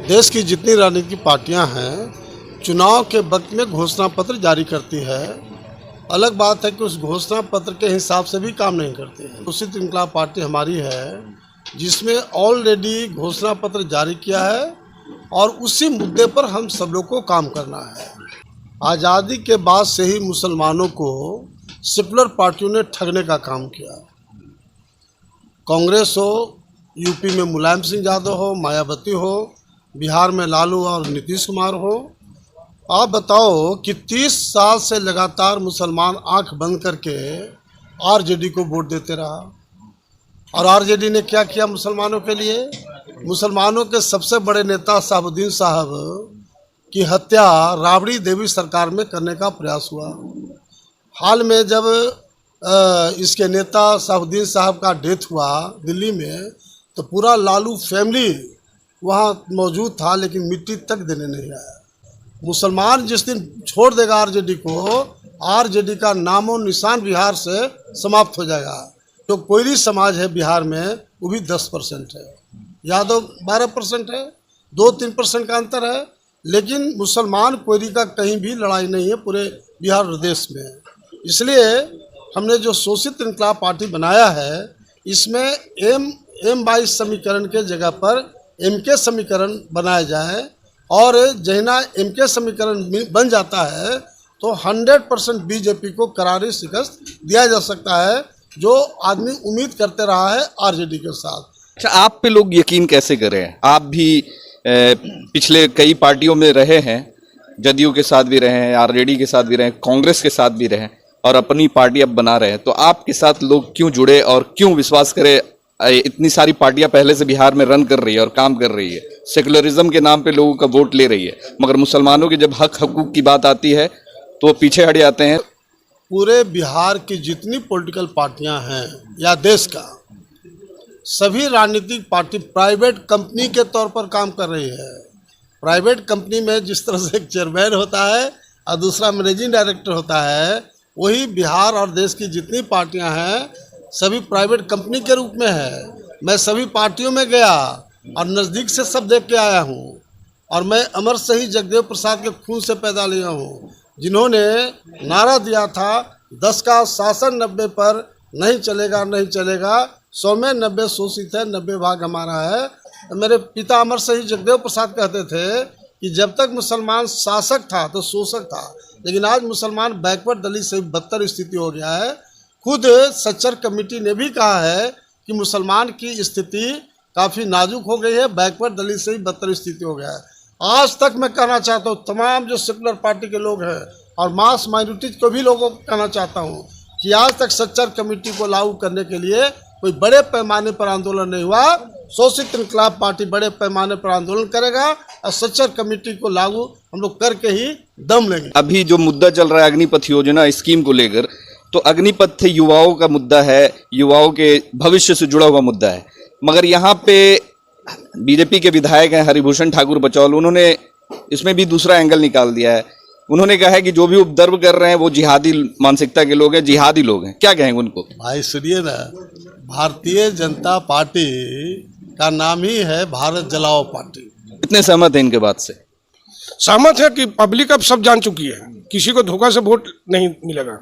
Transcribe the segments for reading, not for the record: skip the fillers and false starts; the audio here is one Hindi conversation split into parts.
देश की जितनी राजनीतिक पार्टियां हैं चुनाव के वक्त में घोषणा पत्र जारी करती है। अलग बात है कि उस घोषणा पत्र के हिसाब से भी काम नहीं करती है। दूसरी इनकलाब पार्टी हमारी है जिसमें ऑलरेडी घोषणा पत्र जारी किया है और उसी मुद्दे पर हम सब लोग को काम करना है। आज़ादी के बाद से ही मुसलमानों को सेकुलर पार्टियों ने ठगने का काम किया। कांग्रेस हो, यूपी में मुलायम सिंह यादव हो, मायावती हो, बिहार में लालू और नीतीश कुमार हो। आप बताओ कि 30 साल से लगातार मुसलमान आंख बंद करके आरजेडी को वोट देते रहा। और आरजेडी ने क्या किया मुसलमानों के लिए? मुसलमानों के सबसे बड़े नेता शहाबुद्दीन साहब की हत्या राबड़ी देवी सरकार में करने का प्रयास हुआ। हाल में जब इसके नेता शहाबुद्दीन साहब का डेथ हुआ दिल्ली में, तो पूरा लालू फैमिली वहाँ मौजूद था, लेकिन मिट्टी तक देने नहीं आया। मुसलमान जिस दिन छोड़ देगा आरजेडी को, आरजेडी का नामो निशान बिहार से समाप्त हो जाएगा। तो कोयरी समाज है बिहार में, वो भी 10% है, यादव 12% है, 2-3% का अंतर है। लेकिन मुसलमान कोयरी का कहीं भी लड़ाई नहीं है पूरे बिहार प्रदेश में। इसलिए हमने जो शोषित इनकलाब पार्टी बनाया है, इसमें एम 22 समीकरण के जगह पर MK समीकरण बनाया जाए। और जहिना MK समीकरण बन जाता है तो 100% बीजेपी को करारी शिकस्त दिया जा सकता है, जो आदमी उम्मीद करते रहा है आरजेडी के साथ। अच्छा, आप पे लोग यकीन कैसे करें? आप भी पिछले कई पार्टियों में रहे हैं, जदयू के साथ भी रहे हैं, आरजेडी के साथ भी रहे हैं, कांग्रेस के साथ भी रहे और अपनी पार्टी अब बना रहे हैं। तो आपके साथ लोग क्यों जुड़े और क्यों विश्वास करें? इतनी सारी पार्टियां पहले से बिहार में रन कर रही है और काम कर रही है, सेकुलरिज्म के नाम पे लोगों का वोट ले रही है, मगर मुसलमानों की जब हक हकूक की बात आती है तो वो पीछे हट जाते हैं। पूरे बिहार की जितनी पॉलिटिकल पार्टियां हैं या देश का, सभी राजनीतिक पार्टी प्राइवेट कंपनी के तौर पर काम कर रही है। प्राइवेट कंपनी में जिस तरह से एक चेयरमैन होता है और दूसरा मैनेजिंग डायरेक्टर होता है, वही बिहार और देश की जितनी पार्टियां हैं सभी प्राइवेट कंपनी के रूप में है। मैं सभी पार्टियों में गया और नज़दीक से सब देख के आया हूँ। और मैं अमर शहीद जगदेव प्रसाद के खून से पैदा लिया हूँ, जिन्होंने नारा दिया था 10 का शासन 90 पर नहीं चलेगा, नहीं चलेगा, 100 में 90 शोषित है, 90 भाग हमारा है। मेरे पिता अमर शहीद जगदेव प्रसाद कहते थे कि जब तक मुसलमान शासक था तो शोषक था, लेकिन आज मुसलमान बैकवर्ड दलित से बदतर स्थिति हो गया है। खुद सच्चर कमेटी ने भी कहा है कि मुसलमान की स्थिति काफ़ी नाजुक हो गई है, बैकवर्ड दलित से ही बदतर स्थिति हो गया है। आज तक मैं कहना चाहता हूँ तमाम जो सेकुलर पार्टी के लोग हैं और मास माइनॉरिटीज को भी लोगों को कहना चाहता हूँ कि आज तक सच्चर कमेटी को लागू करने के लिए कोई बड़े पैमाने पर आंदोलन नहीं हुआ। शोषित इनकलाब पार्टी बड़े पैमाने पर आंदोलन करेगा और सच्चर कमेटी को लागू हम लोग करके ही दम लेंगे। अभी जो मुद्दा चल रहा है अग्निपथ योजना स्कीम को लेकर, तो अग्निपथ युवाओं का मुद्दा है, युवाओं के भविष्य से जुड़ा हुआ मुद्दा है, मगर यहाँ पे बीजेपी के विधायक हैं हरिभूषण ठाकुर बचौल, उन्होंने इसमें भी दूसरा एंगल निकाल दिया है। उन्होंने कहा है कि जो भी उपद्रव कर रहे हैं वो जिहादी मानसिकता के लोग हैं, जिहादी लोग हैं। क्या कहेंगे उनको? भाई सुनिए ना, भारतीय जनता पार्टी का नाम ही है भारत जलाओ पार्टी। कितने सहमत हैं इनके बात से? सहमत है कि पब्लिक अब सब जान चुकी है, किसी को धोखा से वोट नहीं मिलेगा,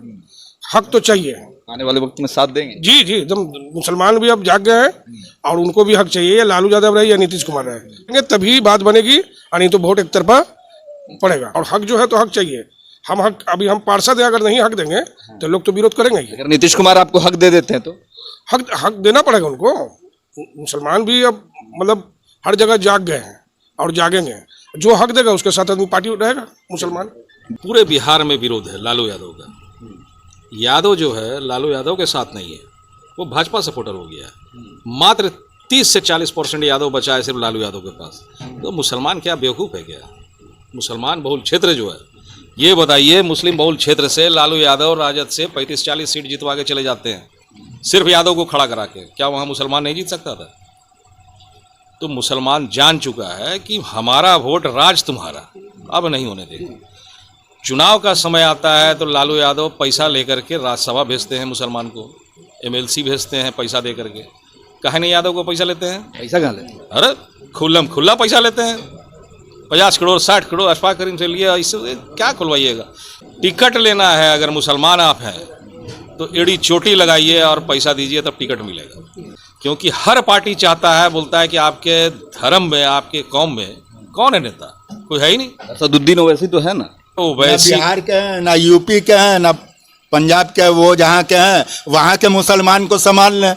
हक तो चाहिए। आने वाले वक्त में साथ देंगे? जी जी, एकदम। मुसलमान भी अब जाग गए हैं और उनको भी हक चाहिए, या लालू यादव रहे या नीतीश कुमार रहे, तभी बात बनेगी, और नहीं तो वोट एक तरफा पड़ेगा। और हक जो है तो हक चाहिए। हम हक, अभी हम पार्षद है, अगर नहीं हक देंगे तो लोग तो विरोध करेंगे ही। अगर नीतीश कुमार आपको हक दे देते हैं तो हक देना पड़ेगा उनको। मुसलमान भी अब मतलब हर जगह जाग गए हैं और जागेंगे। जो हक देगा उसके साथ आदमी पार्टी रहेगा मुसलमान। पूरे बिहार में विरोध है लालू यादव का। यादव जो है लालू यादव के साथ नहीं है, वो भाजपा सपोर्टर हो गया है। मात्र 30 से 40% यादव बचा है सिर्फ लालू यादव के पास। तो मुसलमान क्या बेवकूफ़ है क्या? मुसलमान बहुल क्षेत्र जो है, ये बताइए, मुस्लिम बहुल क्षेत्र से लालू यादव राजद से 35-40 सीट जितवा के चले जाते हैं सिर्फ यादव को खड़ा करा के। क्या वहाँ मुसलमान नहीं जीत सकता था? तो मुसलमान जान चुका है कि हमारा वोट राज तुम्हारा, अब नहीं होने देगा। चुनाव का समय आता है तो लालू यादव पैसा लेकर के राज्यसभा भेजते हैं मुसलमान को, MLC भेजते हैं पैसा दे करके। काहे नहीं यादव को पैसा लेते हैं? पैसा कहाँ लेते हैं? अरे खुल्लम खुल्ला पैसा लेते हैं। 50 करोड़ 60 करोड़ अशफाक करीम से लिए, इससे क्या खुलवाइएगा। टिकट लेना है अगर मुसलमान आप हैं तो एड़ी चोटी लगाइए और पैसा दीजिए तब टिकट मिलेगा, क्योंकि हर पार्टी चाहता है, बोलता है कि आपके धर्म में आपके कौम में कौन है नेता, कोई है ही नहीं। असदुद्दीन ओवैसी तो है ना, तो ना वैसे बिहार के हैं, ना यूपी के हैं, ना पंजाब के, वो जहाँ के हैं वहाँ के मुसलमान को संभाल लें,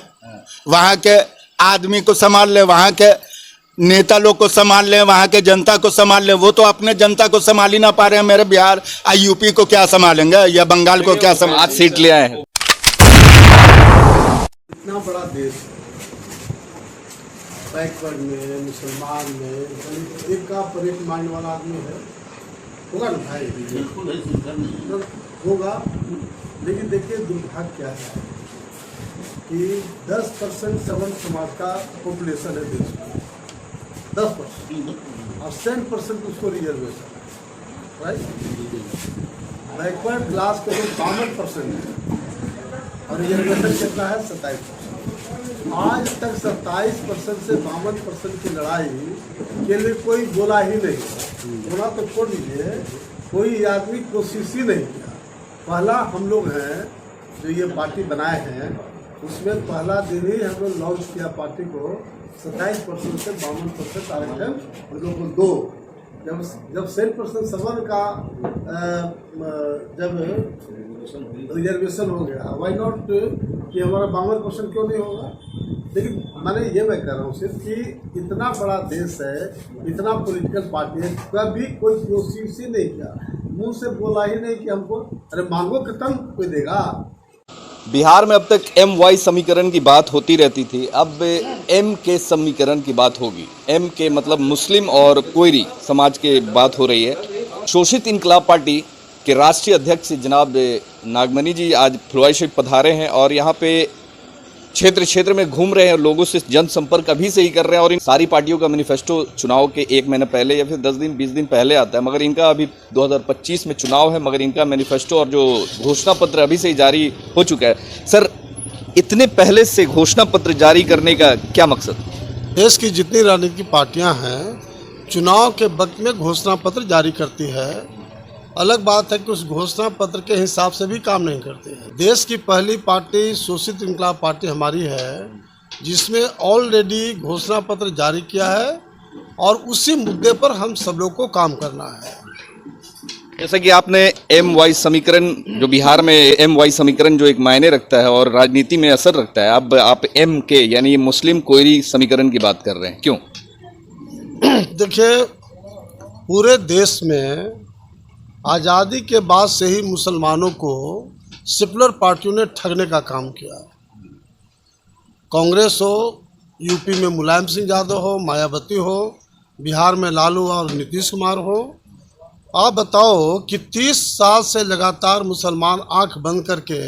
वहाँ के आदमी को संभाल लें, वहाँ के नेता लोग को संभाल लें, वहाँ के जनता को संभाल लें। वो तो अपने जनता को संभाल ही ना पा रहे हैं। मेरे बिहार यूपी को क्या संभालेंगे, या बंगाल को क्या संभाल। 5 सीट ले आए हैं। इतना बड़ा देश, बैकवर्ड में, मुसलमान में, दलित, एक का पर एक मानने वाला आदमी है, होगा ना भाई, बिल्कुल होगा। लेकिन देखिए दुर्भाग्य क्या है कि 10% सवर्ण समाज का पॉपुलेशन है देश में, 10%, और 100% उसको रिजर्वेशन है, राइट। बैकवर्ड क्लास के लोग 52% है और रिजर्वेशन कितना है 27%। आज तक 27% से 52% की लड़ाई के लिए कोई बोला ही नहीं, बोला तो छोड़ दीजिए, कोई आदमी कोशिश ही नहीं किया। पहला हम लोग हैं जो ये पार्टी बनाए हैं, उसमें पहला दिन ही हम लोग लॉन्च किया पार्टी को, 27% से 52% आरक्षण हम लोग को दो। जब 100% सवर्ण का जब रिजर्वेशन हो गया, वाई नॉट कि हमारा 52% क्यों नहीं होगा। लेकिन मैंने ये मैं कह रहा हूँ सिर्फ कि इतना बड़ा देश है, इतना पॉलिटिकल पार्टी है, कभी कोई कोशिश ही नहीं किया, मुंह से बोला ही नहीं कि हमको अरे मांगो कितना कोई देगा। बिहार में अब तक MY समीकरण की बात होती रहती थी, अब MK समीकरण की बात होगी। MK मतलब मुस्लिम और कोयरी समाज की बात हो रही है। शोषित इनकलाब पार्टी के राष्ट्रीय अध्यक्ष जनाब नागमनी जी आज फुलवारी शरीफ पधारे हैं और यहाँ पे क्षेत्र क्षेत्र में घूम रहे हैं, लोगों से जनसंपर्क अभी से ही कर रहे हैं। और इन सारी पार्टियों का मैनिफेस्टो चुनाव के 1 महीने पहले या फिर 10 दिन 20 दिन पहले आता है, मगर इनका अभी 2025 में चुनाव है, मगर इनका मैनिफेस्टो और जो घोषणा पत्र अभी से ही जारी हो चुका है। सर, इतने पहले से घोषणा पत्र जारी करने का क्या मकसद? देश की जितनी राजनीतिक पार्टियां हैं चुनाव के वक्त में घोषणा पत्र जारी करती है। अलग बात है कि उस घोषणा पत्र के हिसाब से भी काम नहीं करते हैं। देश की पहली पार्टी शोषित इनकलाब पार्टी हमारी है, जिसमें ऑलरेडी घोषणा पत्र जारी किया है और उसी मुद्दे पर हम सब लोग को काम करना है। जैसा कि आपने MY समीकरण, जो बिहार में MY समीकरण जो एक मायने रखता है और राजनीति में असर रखता है, अब आप MK यानी मुस्लिम कोयरी समीकरण की बात कर रहे हैं, क्यों? देखिए, पूरे देश में आज़ादी के बाद से ही मुसलमानों को सेकुलर पार्टियों ने ठगने का काम किया। कांग्रेस हो, यूपी में मुलायम सिंह यादव हो, मायावती हो, बिहार में लालू और नीतीश कुमार हो। आप बताओ कि 30 साल से लगातार मुसलमान आंख बंद करके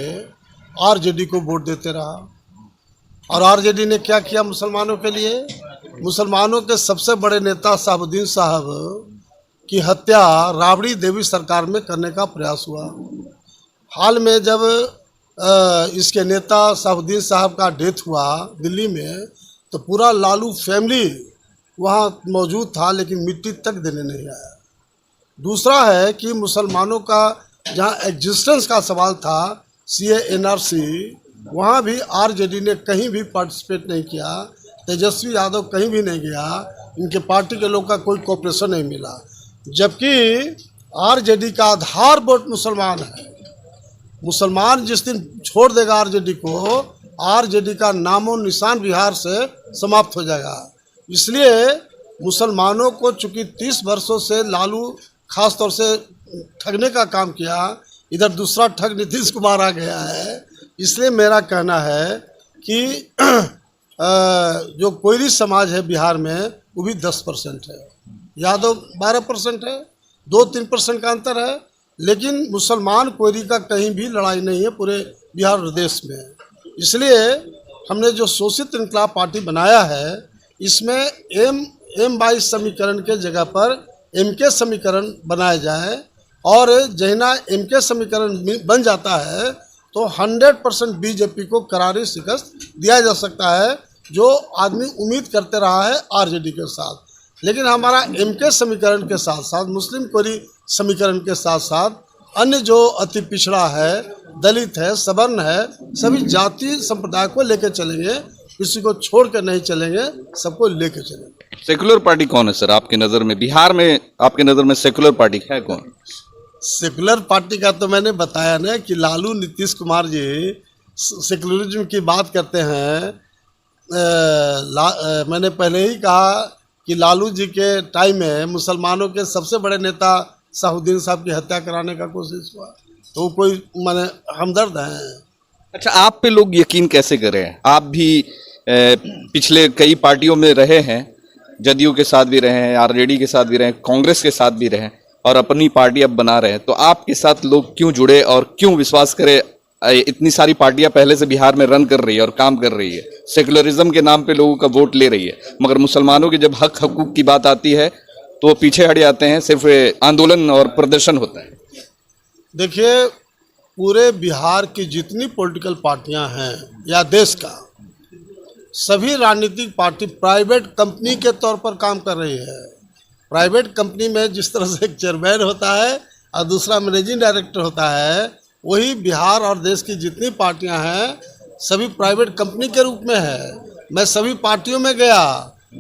RJD को वोट देते रहा, और RJD ने क्या किया मुसलमानों के लिए? मुसलमानों के सबसे बड़े नेता शहाबुद्दीन साहब की हत्या राबड़ी देवी सरकार में करने का प्रयास हुआ। हाल में जब इसके नेता शहाबुद्दीन साहब का डेथ हुआ दिल्ली में, तो पूरा लालू फैमिली वहाँ मौजूद था, लेकिन मिट्टी तक देने नहीं आया। दूसरा है कि मुसलमानों का जहाँ एग्जिस्टेंस का सवाल था, CA NRC, वहाँ भी RJD ने कहीं भी पार्टिसिपेट नहीं किया। तेजस्वी यादव कहीं भी नहीं गया, इनके पार्टी के लोग का कोई कोऑपरेशन नहीं मिला, जबकि RJD का आधार वोट मुसलमान है। मुसलमान जिस दिन छोड़ देगा RJD को, RJD का नामो निशान बिहार से समाप्त हो जाएगा। इसलिए मुसलमानों को चूँकि 30 वर्षों से लालू खास तौर से ठगने का काम किया, इधर दूसरा ठग नीतीश कुमार आ गया है। इसलिए मेरा कहना है कि जो कोयरी समाज है बिहार में, वो भी 10% है, यादव 12% है, 2-3% का अंतर है। लेकिन मुसलमान कोयरी का कहीं भी लड़ाई नहीं है पूरे बिहार प्रदेश में। इसलिए हमने जो शोषित इनकलाब पार्टी बनाया है, इसमें MY समीकरण के जगह पर MK समीकरण बनाया जाए, और जहिना MK समीकरण बन जाता है तो 100% BJP को करारी शिकस्त दिया जा सकता है, जो आदमी उम्मीद करते रहा है RJD के साथ। लेकिन हमारा एमके समीकरण के साथ साथ मुस्लिम कोरी समीकरण के साथ साथ अन्य जो अति पिछड़ा है, दलित है, सवर्ण है, सभी जाति संप्रदाय को लेकर चलेंगे, किसी को छोड़ कर नहीं चलेंगे, सबको लेकर चलेंगे। सेकुलर पार्टी कौन है सर आपकी नज़र में? बिहार में आपकी नज़र में सेकुलर पार्टी है कौन? सेकुलर पार्टी का तो मैंने बताया ना कि लालू नीतीश कुमार जी सेकुलरिज्म की बात करते हैं। मैंने पहले ही कहा कि लालू जी के टाइम में मुसलमानों के सबसे बड़े नेता शाहुद्दीन साहब की हत्या कराने का कोशिश हुआ, तो कोई माने हमदर्द हैं। अच्छा, आप पे लोग यकीन कैसे करें? आप भी पिछले कई पार्टियों में रहे हैं, जदयू के साथ भी रहे हैं, आरजेडी के साथ भी रहे हैं, कांग्रेस के साथ भी रहे हैं और अपनी पार्टी अब बना रहे हैं, तो आपके साथ लोग क्यों जुड़े और क्यों विश्वास करें? इतनी सारी पार्टियां पहले से बिहार में रन कर रही है और काम कर रही है, सेकुलरिज्म के नाम पे लोगों का वोट ले रही है, मगर मुसलमानों के जब हक हकूक की बात आती है तो वो पीछे हट जाते हैं, सिर्फ आंदोलन और प्रदर्शन होता है। देखिए, पूरे बिहार की जितनी पॉलिटिकल पार्टियां हैं या देश का, सभी राजनीतिक पार्टी प्राइवेट कंपनी के तौर पर काम कर रही है। प्राइवेट कंपनी में जिस तरह से एक चेयरमैन होता है और दूसरा मैनेजिंग डायरेक्टर होता है, वही बिहार और देश की जितनी पार्टियां हैं सभी प्राइवेट कंपनी के रूप में है। मैं सभी पार्टियों में गया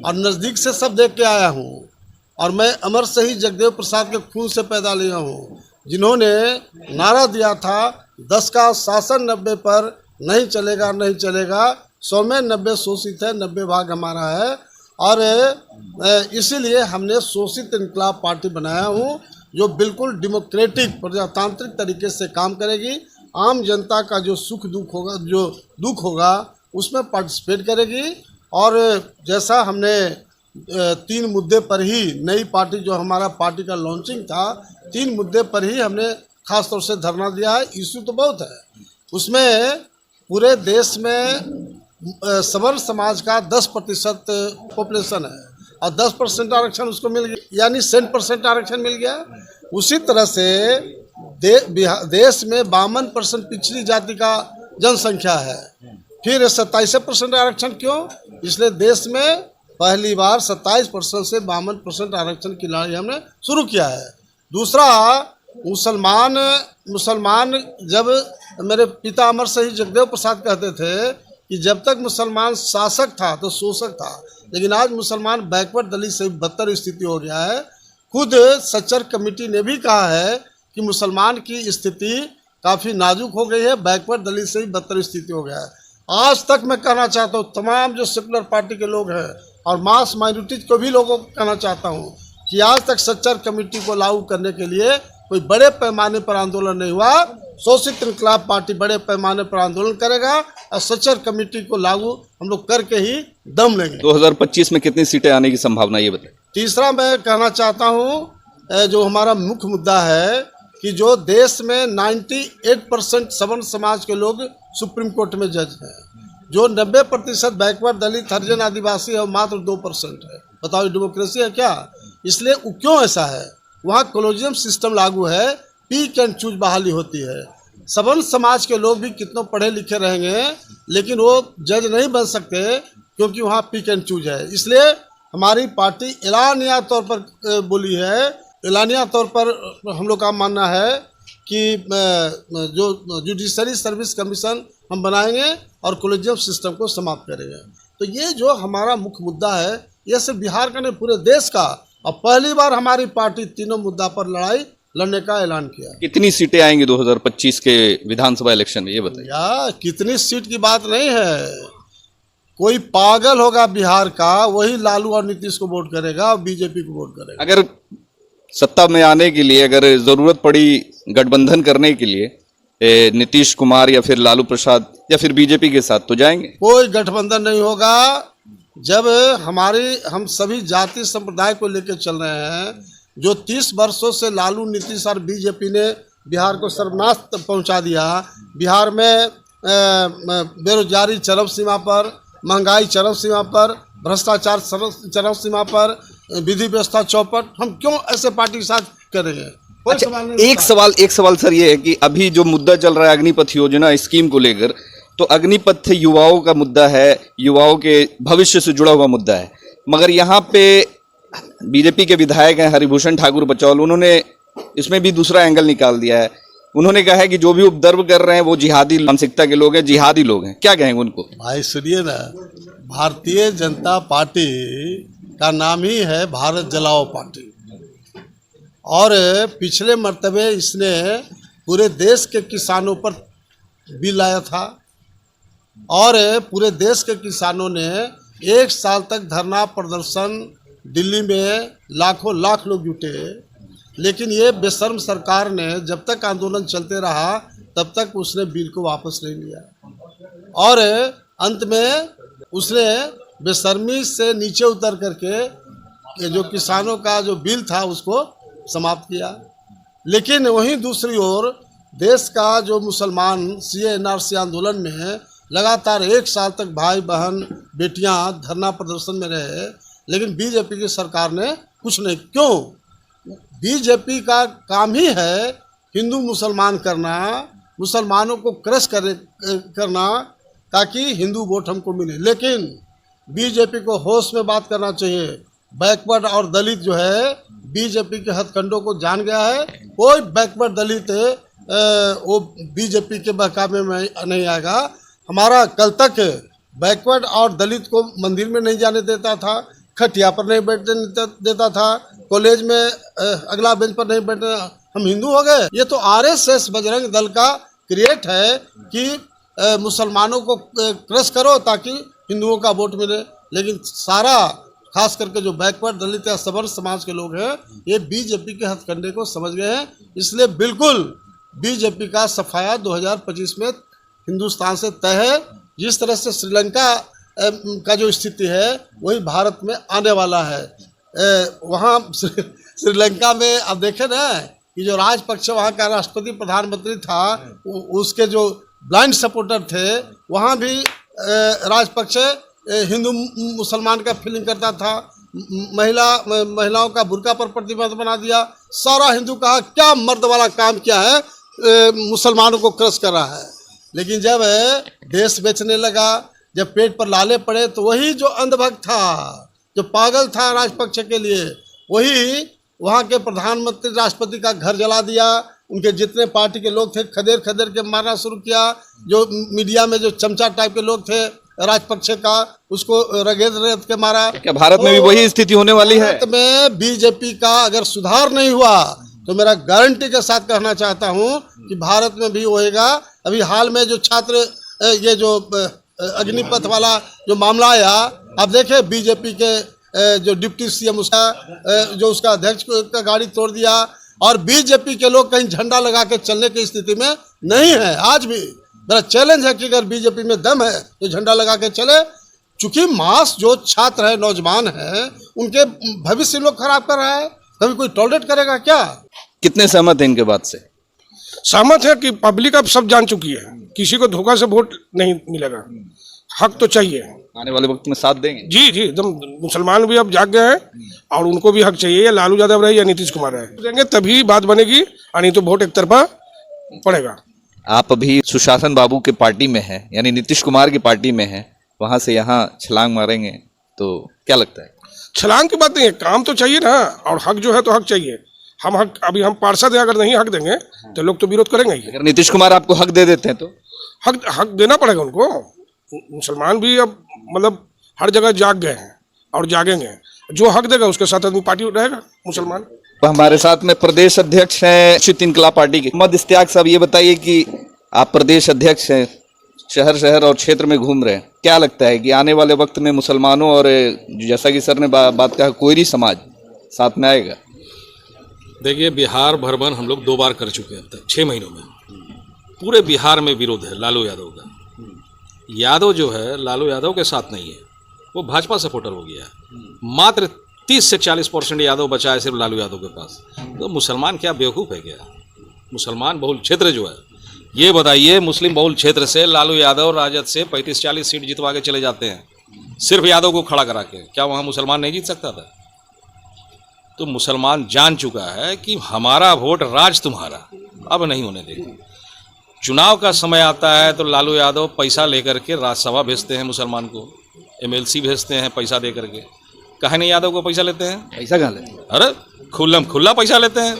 और नज़दीक से सब देख के आया हूँ, और मैं अमर शहीद जगदेव प्रसाद के खून से पैदा लिया हूँ, जिन्होंने नारा दिया था 10 का शासन 90 पर नहीं चलेगा, नहीं चलेगा, 100 में 90 शोषित है, 90 भाग हमारा है। और इसीलिए हमने शोषित इनकलाब पार्टी बनाया हूँ, जो बिल्कुल डेमोक्रेटिक प्रजातांत्रिक तरीके से काम करेगी। आम जनता का जो सुख दुख होगा, जो दुख होगा, उसमें पार्टिसिपेट करेगी। और जैसा हमने 3 मुद्दे पर ही, नई पार्टी जो हमारा पार्टी का लॉन्चिंग था, 3 मुद्दे पर ही हमने खास तौर से धरना दिया है। इशू तो बहुत है, उसमें पूरे देश में सवर्ण समाज का 10% पॉपुलेशन है और 10% आरक्षण उसको मिल गया, यानी 100% आरक्षण मिल गया। उसी तरह से देश में 52% पिछड़ी जाति का जनसंख्या है, फिर 27% आरक्षण क्यों? इसलिए देश में पहली बार 27% से 52% आरक्षण की लड़ाई हमने शुरू किया है। दूसरा, मुसलमान जब मेरे पिता अमर शहीद जगदेव प्रसाद कहते थे कि जब तक मुसलमान शासक था तो शोषक था, लेकिन आज मुसलमान बैकवर्ड दलित से बदतर स्थिति हो गया है। खुद सच्चर कमेटी ने भी कहा है कि मुसलमान की स्थिति काफ़ी नाजुक हो गई है, बैकवर्ड दलित से भी बदतर स्थिति हो गया है। आज तक मैं कहना चाहता हूँ तमाम जो सेकुलर पार्टी के लोग हैं और मास माइनॉरिटीज को भी लोगों को कहना चाहता हूँ कि आज तक सच्चर कमेटी को लागू करने के लिए कोई बड़े पैमाने पर आंदोलन नहीं हुआ। शोषित इनकलाब पार्टी बड़े पैमाने पर आंदोलन करेगा और सच्चर कमेटी को लागू हम लोग करके ही दम लेंगे। 2025 में कितनी सीटें आने की संभावना, ये बताइए। तीसरा, मैं कहना चाहता हूँ जो हमारा मुख्य मुद्दा है कि जो देश में 98% सवर्ण समाज के लोग सुप्रीम कोर्ट में जज हैं, जो 90% बैकवर्ड दलित हरिजन आदिवासी है, मात्र 2% है। बताओ, डेमोक्रेसी है क्या? इसलिए क्यों ऐसा है? वहाँ कॉलोजियम सिस्टम लागू है, पिक एंड चूज बहाली होती है। सवर्ण समाज के लोग भी कितनों पढ़े लिखे रहेंगे, लेकिन वो जज नहीं बन सकते क्योंकि वहाँ पिक एंड चूज है। इसलिए हमारी पार्टी एलानिया तौर पर बोली है, एलानिया तौर पर हम लोग का मानना है कि जो जुडिशरी सर्विस कमीशन हम बनाएंगे और कॉलेजियम सिस्टम को समाप्त करेंगे। तो ये जो हमारा मुख्य मुद्दा है, ये सिर्फ बिहार का नहीं, पूरे देश का। और पहली बार हमारी पार्टी तीनों मुद्दा पर लड़ाई लड़ने का ऐलान किया। कितनी सीटें आएंगी 2025 के विधानसभा इलेक्शन में, ये बताइए। यार, कितनी सीट की बात नहीं है, कोई पागल होगा बिहार का, वही लालू और नीतीश को वोट करेगा और बीजेपी को वोट करेगा। अगर सत्ता में आने के लिए अगर जरूरत पड़ी गठबंधन करने के लिए नीतीश कुमार या फिर लालू प्रसाद या फिर बीजेपी के साथ, तो जाएंगे? कोई गठबंधन नहीं होगा। जब हम सभी जाति संप्रदाय को लेकर चल रहे हैं, जो 30 वर्षों से लालू, नीतीश और बीजेपी ने बिहार को सर्वनाश पहुंचा दिया। बिहार में बेरोजगारी चरम सीमा पर, महंगाई चरम सीमा पर, भ्रष्टाचार चरम सीमा पर, विधि व्यवस्था चौपट। हम क्यों ऐसे पार्टी के साथ करेंगे? अच्छा, एक सवाल सर ये है कि अभी जो मुद्दा चल रहा है अग्निपथ योजना स्कीम को लेकर, तो अग्निपथ युवाओं का मुद्दा है, युवाओं के भविष्य से जुड़ा हुआ मुद्दा है, मगर यहाँ पे बीजेपी के विधायक हैं हरिभूषण ठाकुर बचौल, उन्होंने इसमें भी दूसरा एंगल निकाल दिया है। उन्होंने कहा है कि जो भी उपद्रव कर रहे हैं वो जिहादी मानसिकता के लोग हैं, जिहादी लोग हैं। क्या कहेंगे उनको? भाई सुनिए ना, भारतीय जनता पार्टी का नाम ही है भारत जलाओ पार्टी, और पिछले मर्तबे इसने पूरे देश के किसानों पर बिल लाया था, और पूरे देश के किसानों ने 1 साल तक धरना प्रदर्शन, दिल्ली में लाखों लाख लोग जुटे, लेकिन ये बेशर्म सरकार ने जब तक आंदोलन चलते रहा तब तक उसने बिल को वापस नहीं लिया, और अंत में उसने बेशर्मी से नीचे उतर करके जो किसानों का जो बिल था उसको समाप्त किया। लेकिन वहीं दूसरी ओर देश का जो मुसलमान CA/NRC आंदोलन में लगातार 1 साल तक भाई बहन बेटियां धरना प्रदर्शन में रहे, लेकिन बीजेपी की सरकार ने कुछ नहीं। क्यों? बीजेपी का काम ही है हिंदू मुसलमान करना, मुसलमानों को क्रश करना ताकि हिंदू वोट हमको मिले। लेकिन बीजेपी को होश में बात करना चाहिए। बैकवर्ड और दलित जो है बीजेपी के हथकंडों को जान गया है। कोई बैकवर्ड दलित वो बीजेपी के बहकावे में नहीं आएगा। हमारा कल तक बैकवर्ड और दलित को मंदिर में नहीं जाने देता था, खटिया पर नहीं बैठने देता था, कॉलेज में अगला बेंच पर नहीं बैठने। हम हिंदू हो गए? ये तो RSS बजरंग दल का क्रिएट है कि मुसलमानों को क्रश करो ताकि हिंदुओं का वोट मिले। लेकिन सारा खास करके जो बैकवर्ड दलित या सवर्ण समाज के लोग हैं ये बीजेपी के हथकंडे को समझ गए हैं। इसलिए बिल्कुल बीजेपी का सफाया 2025 में हिंदुस्तान से तय है। जिस तरह से श्रीलंका का जो स्थिति है वही भारत में आने वाला है। वहाँ श्रीलंका में अब देखें ना कि जो राजपक्षे वहाँ का राष्ट्रपति प्रधानमंत्री था, उसके जो ब्लाइंड सपोर्टर थे, वहाँ भी राजपक्षे हिंदू मुसलमान का फीलिंग करता था। महिलाओं का बुर्का पर प्रतिबंध बना दिया। सारा हिंदू कहा क्या मर्द वाला काम किया है, मुसलमानों को क्रश कर रहा है। लेकिन जब देश बेचने लगा, जब पेट पर लाले पड़े, तो वही जो अंधभक्त था, जो पागल था राजपक्षे के लिए, वही वहाँ के प्रधानमंत्री राष्ट्रपति का घर जला दिया। उनके जितने पार्टी के लोग थे खदेड़ खदेड़ के मारना शुरू किया। जो मीडिया में जो चमचा टाइप के लोग थे राजपक्षे का, उसको रगेद के मारा। क्या भारत में भी वही स्थिति होने वाली है? भारत में बीजेपी का अगर सुधार नहीं हुआ तो मेरा गारंटी के साथ कहना चाहता हूँ कि भारत में भी होएगा। अभी हाल में जो छात्र ये जो अग्निपथ वाला जो मामला आया, आप देखे बीजेपी के जो डिप्टी CM उसका अध्यक्ष का गाड़ी तोड़ दिया, और बीजेपी के लोग कहीं झंडा लगा के चलने की स्थिति में नहीं है। आज भी मेरा चैलेंज है कि अगर बीजेपी में दम है तो झंडा लगा के चले। चूंकि मास जो छात्र है, नौजवान है, उनके भविष्य लोग खराब कर रहा है, कभी कोई टॉलरेट करेगा क्या? कितने सहमत हैं इनके बात से? सहमत है कि पब्लिक अब सब जान चुकी है, किसी को धोखा से वोट नहीं मिलेगा। हक तो चाहिए। आने वाले वक्त में साथ देंगे? जी जी, एकदम। मुसलमान भी अब जाग गए हैं और उनको भी हक चाहिए। या लालू यादव रहे या नीतीश कुमार रहे, देंगे तभी बात बनेगी, और नहीं तो वोट एक तरफा पड़ेगा। आप अभी सुशासन बाबू के पार्टी में हैं, यानी नीतीश कुमार की पार्टी में हैं, वहां से यहाँ छलांग मारेंगे तो क्या लगता है? छलांग की बात नहीं है, काम तो चाहिए ना, और हक जो है तो हक चाहिए। हम हक, अभी हम पार्षद हैं, अगर नहीं हक देंगे तो लोग तो विरोध करेंगे ही। अगर नीतीश कुमार आपको हक दे देते हैं तो? हक देना पड़ेगा उनको। मुसलमान भी अब मतलब हर जगह जाग गए हैं और जागेंगे। जो हक देगा उसके साथ आदमी पार्टी रहेगा मुसलमान। हमारे साथ में प्रदेश अध्यक्ष हैं श्री इनकलाब पार्टी के मोहम्मद इश्तियाक साहब। ये बताइए कि आप प्रदेश अध्यक्ष हैं, शहर शहर और क्षेत्र में घूम रहे हैं, क्या लगता है कि आने वाले वक्त में मुसलमानों और जैसा कि सर ने बात कहा कोयरी समाज साथ में आएगा? देखिए, बिहार भरबन हम लोग 2 बार कर चुके हैं अब तक 6 महीनों में। पूरे बिहार में विरोध है लालू यादव का। यादव जो है लालू यादव के साथ नहीं है, वो भाजपा सपोर्टर हो गया है। मात्र 30 से 40% यादव बचा है सिर्फ लालू यादव के पास। तो मुसलमान क्या बेवकूफ़ है क्या? मुसलमान बहुल क्षेत्र जो है, ये बताइए, मुस्लिम बहुल क्षेत्र से लालू यादव राजद से 35-40 सीट जितवा के चले जाते हैं सिर्फ यादव को खड़ा करा के। क्या वहाँ मुसलमान नहीं जीत सकता था? तो मुसलमान जान चुका है कि हमारा वोट राज तुम्हारा, अब नहीं होने देगा। चुनाव का समय आता है तो लालू यादव पैसा लेकर के राज्यसभा भेजते हैं मुसलमान को, MLC भेजते हैं पैसा दे करके, कहे नहीं यादव को पैसा लेते हैं? पैसा कहाँ लेते हैं? अरे खुल्लम खुल्ला पैसा लेते हैं,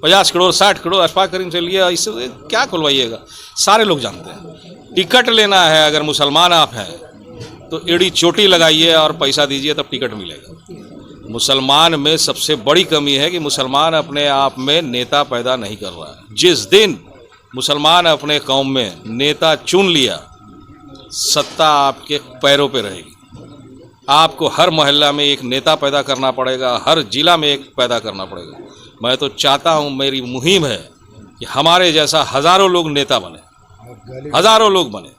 50 करोड़ 60 करोड़ अशफाक करीम से लिया, इससे क्या खुलवाइएगा? सारे लोग जानते हैं। टिकट लेना है, अगर मुसलमान आप हैं तो एड़ी चोटी लगाइए और पैसा दीजिए, तब टिकट मिलेगा। मुसलमान में सबसे बड़ी कमी है कि मुसलमान अपने आप में नेता पैदा नहीं कर रहा है। जिस दिन मुसलमान अपने कौम में नेता चुन लिया, सत्ता आपके पैरों पे रहेगी। आपको हर मोहल्ला में एक नेता पैदा करना पड़ेगा, हर जिला में एक पैदा करना पड़ेगा। मैं तो चाहता हूं, मेरी मुहिम है कि हमारे जैसा हज़ारों लोग नेता बने, हज़ारों लोग बने।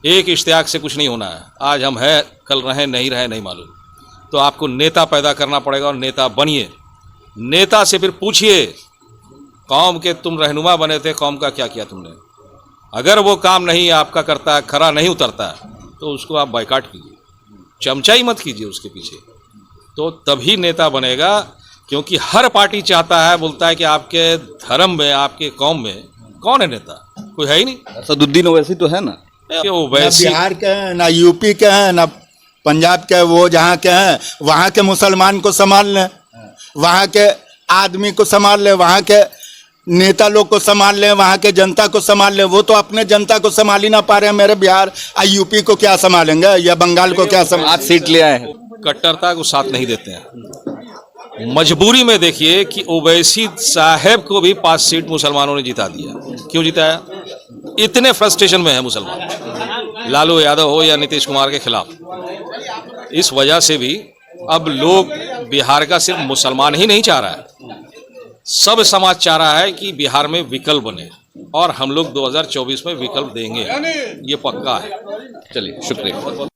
एक इश्तियाक से कुछ नहीं होना है। आज हम हैं, कल रहें नहीं रहे नहीं मालूम। तो आपको नेता पैदा करना पड़ेगा और नेता बनिए। नेता से फिर पूछिए, कौम के तुम रहनुमा बने थे, कौम का क्या किया तुमने? अगर वो काम नहीं आपका करता है, खरा नहीं उतरता है, तो उसको आप बायकाट कीजिए, चमचाई मत कीजिए उसके पीछे, तो तभी नेता बनेगा। क्योंकि हर पार्टी चाहता है, बोलता है कि आपके धर्म में, आपके कौम में कौन है नेता? कोई है ही नहीं। असदुद्दीन ओवैसी तो है ना, वो ना वैसी बिहार के हैं, ना यूपी के हैं, ना पंजाब के, वो जहाँ के हैं वहाँ के मुसलमान को संभाल लें, वहाँ के आदमी को संभाल लें, वहाँ के नेता लोग को संभाल लें, वहाँ के जनता को संभाल लें। वो तो अपने जनता को संभाल ही ना पा रहे हैं। मेरे बिहार और यूपी को क्या संभालेंगे, या बंगाल को क्या संभाल? 5 सीट ले आए हैं। कट्टरता को साथ नहीं देते हैं। मजबूरी में देखिए कि ओवैसी साहब को भी 5 सीट मुसलमानों ने जिता दिया। क्यों जिताया? इतने फ्रस्ट्रेशन में है मुसलमान, लालू यादव हो या नीतीश कुमार के खिलाफ। इस वजह से भी अब लोग बिहार का सिर्फ मुसलमान ही नहीं चाह रहा है, सब समाज चाह रहा है कि बिहार में विकल्प बने, और हम लोग 2024 में विकल्प देंगे, ये पक्का है। चलिए, शुक्रिया।